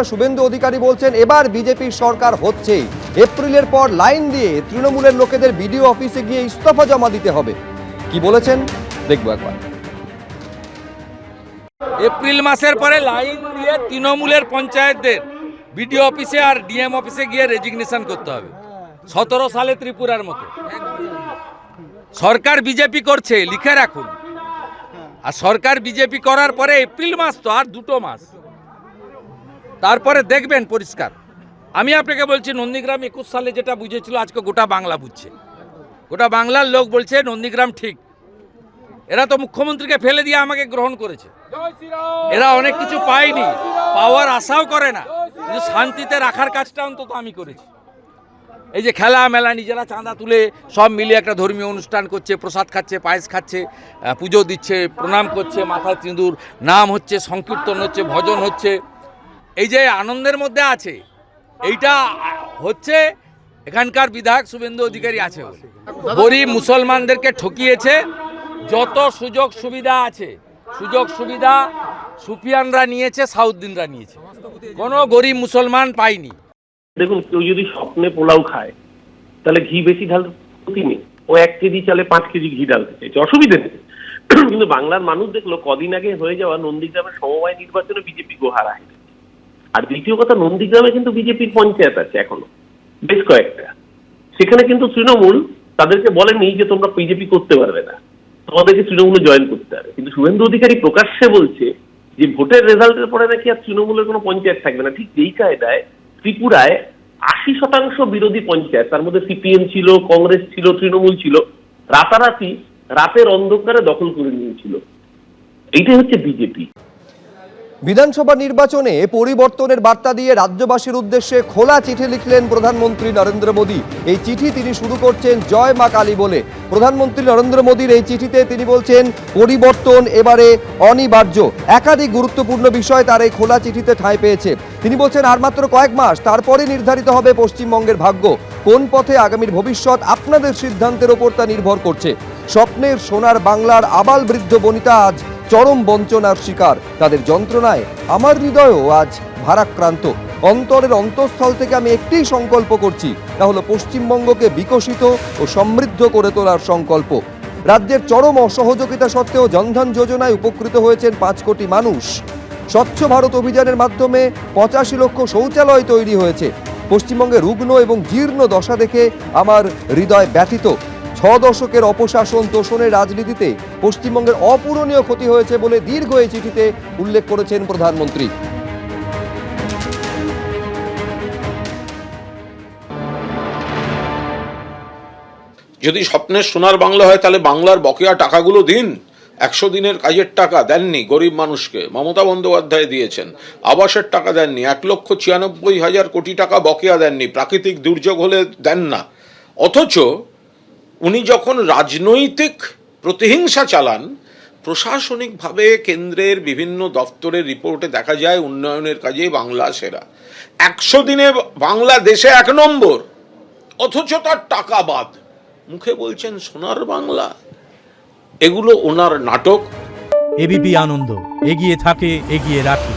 শুভেন্দু অধিকারী বলছেন এবার বিজেপির সরকার হচ্ছেই, এপ্রিলের পর লাইন দিয়ে তৃণমূলের লোকেদের বিডিও অফিসে গিয়ে ইস্তফা জমা দিতে হবে। কি বলেছেন দেখবো একবার। এপ্রিল মাসের পরে লাইন দিয়ে তৃণমূলের পঞ্চায়েতদের বিডিও অফিসে আর ডিএম অফিসে গিয়ে রেজিগনেশন করতে হবে। 17 সালে ত্রিপুরার মতো সরকার বিজেপি করছে, লিখে রাখুন। আর সরকার বিজেপি করার পরে এপ্রিল মাস তো আর 2 মাস, তারপরে দেখবেন পরিষ্কার। আমি আপনাকে বলছি, নন্দীগ্রাম 21 সালে যেটা বুঝেছিল আজকে গোটা বাংলা বুঝছে। গোটা বাংলার লোক বলছে নন্দীগ্রাম ঠিক। এরা তো মুখ্যমন্ত্রীকে ফেলে দিয়ে আমাকে গ্রহণ করেছে। এরা অনেক কিছু পায়নি, পাওয়ার আশাও করে না, কিন্তু শান্তিতে রাখার কাজটা অন্তত আমি করেছি। এই যে খেলা মেলা, নিজেরা চাঁদা তুলে সব মিলিয়ে একটা ধর্মীয় অনুষ্ঠান করছে, প্রসাদ খাচ্ছে, পায়েস খাচ্ছে, পুজো দিচ্ছে, প্রণাম করছে, মাথায় সিঁদুর, নাম হচ্ছে, সংকীর্তন হচ্ছে, ভজন হচ্ছে, এই যে আনন্দের মধ্যে আছে। এইটা হচ্ছে এখানকার বিধায়ক শুভেন্দু অধিকারী আছে বলে। গরিব মুসলমানদেরকে ঠকিয়েছে। যত সুযোগ সুবিধা আছে, সুযোগ সুবিধা সুফিয়ানরা নিয়েছে, সাউদ্দিনরা নিয়েছে, কোনো গরিব মুসলমান পায়নি। দেখুন, কেউ যদি স্বপ্নে পোলাও খায় তাহলে ঘি বেশি ঢালতে ক্ষতি নেই। ও 1 কেজি চালে 5 কেজি ঘি ঢালতে চাইছে, অসুবিধা নেই। কিন্তু বাংলার মানুষ দেখলো কদিন আগে হয়ে যাওয়া নন্দীগ্রামের সমবায় নির্বাচনে বিজেপি গোহারা হয়েছে। আর দ্বিতীয় কথা, নন্দীগ্রামে কিন্তু বিজেপির পঞ্চায়েত আছে এখনো বেশ কয়েকটা। সেখানে কিন্তু তৃণমূল তাদেরকে বলেনি যে তোমরা বিজেপি করতে পারবে না, তোমাদেরকে তৃণমূলে জয়েন করতে হবে। কিন্তু শুভেন্দু অধিকারী প্রকাশ্যে বলছে যে ভোটের রেজাল্টের পরে নাকি আর তৃণমূলের কোনো পঞ্চায়েত থাকবে না। ঠিক যেই কায়দায় ত্রিপুরায় 80% বিরোধী পঞ্চায়েত, তার মধ্যে সিপিএম ছিল, কংগ্রেস ছিল, তৃণমূল ছিল, রাতারাতি রাতের অন্ধকারে দখল করে নিয়েছিল। এইটাই হচ্ছে বিজেপি। বিধানসভা নির্বাচনে পরিবর্তনের বার্তা দিয়ে রাজ্যবাসীর উদ্দেশ্যে খোলা চিঠি লিখলেন প্রধানমন্ত্রী নরেন্দ্র মোদী। এই চিঠি তিনি শুরু করছেন জয় মা কালী বলে। প্রধানমন্ত্রী নরেন্দ্র মোদীর এই চিঠিতে তিনি বলছেন পরিবর্তন এবারে অনিবার্য। একাধিক গুরুত্বপূর্ণ বিষয় তার এই খোলা চিঠিতে ঠাঁই পেয়েছে। তিনি বলছেন আর মাত্র কয়েক মাস, তারপরে নির্ধারিত হবে পশ্চিমবঙ্গের ভাগ্য। কোন পথে আগামীর ভবিষ্যৎ আপনাদের সিদ্ধান্তের ওপর তা নির্ভর করছে। স্বপ্নের সোনার বাংলার আবাল বৃদ্ধ বনিতা আজ চরম বঞ্চনার শিকার। তাদের যন্ত্রণায় আমার হৃদয়ও আজ ভারাক্রান্ত। অন্তরের অন্তঃস্থল থেকে আমি একটিই সংকল্প করছি, তা হলো পশ্চিমবঙ্গকে বিকশিত ও সমৃদ্ধ করে তোলার সংকল্প। রাজ্যের চরম অসহযোগিতা সত্ত্বেও জনধন যোজনায় উপকৃত হয়েছেন 5 কোটি মানুষ। স্বচ্ছ ভারত অভিযানের মাধ্যমে 85 লক্ষ শৌচালয় তৈরি হয়েছে। পশ্চিমবঙ্গে রুগ্ন এবং জীর্ণ দশা দেখে আমার হৃদয় ব্যথিত। 6 দশকের অপশাসন তোষণের রাজনীতিতে পশ্চিমবঙ্গের অপূরণীয় ক্ষতি হয়েছে বলে দীর্ঘ এই চিঠিতে উল্লেখ করেছেন প্রধানমন্ত্রী। যদি স্বপ্নের সোনার বাংলা হয় তাহলে বাংলার বকেয়া টাকাগুলো দিন। 100 দিনের কাজের টাকা দেননি গরিব মানুষকে, মমতা বন্দ্যোপাধ্যায় দিয়েছেন। আবাসের টাকা দেননি, 1,96,000 কোটি টাকা বকেয়া দেননি, প্রাকৃতিক দুর্যোগ হলে দেন না। অথচ উনি যখন রাজনৈতিক প্রতিহিংসা চালান, প্রশাসনিকভাবে কেন্দ্রের বিভিন্ন দপ্তরের রিপোর্টে দেখা যায় উন্নয়নের কাজে বাংলা সেরা। 100 দিনে বাংলাদেশে 1 নম্বর, অথচ তার টাকা বাদ। মুখে বলছেন সোনার বাংলা। এগুলো ওনার নাটক। এবিপি আনন্দ, এগিয়ে থাকে, এগিয়ে রাখে।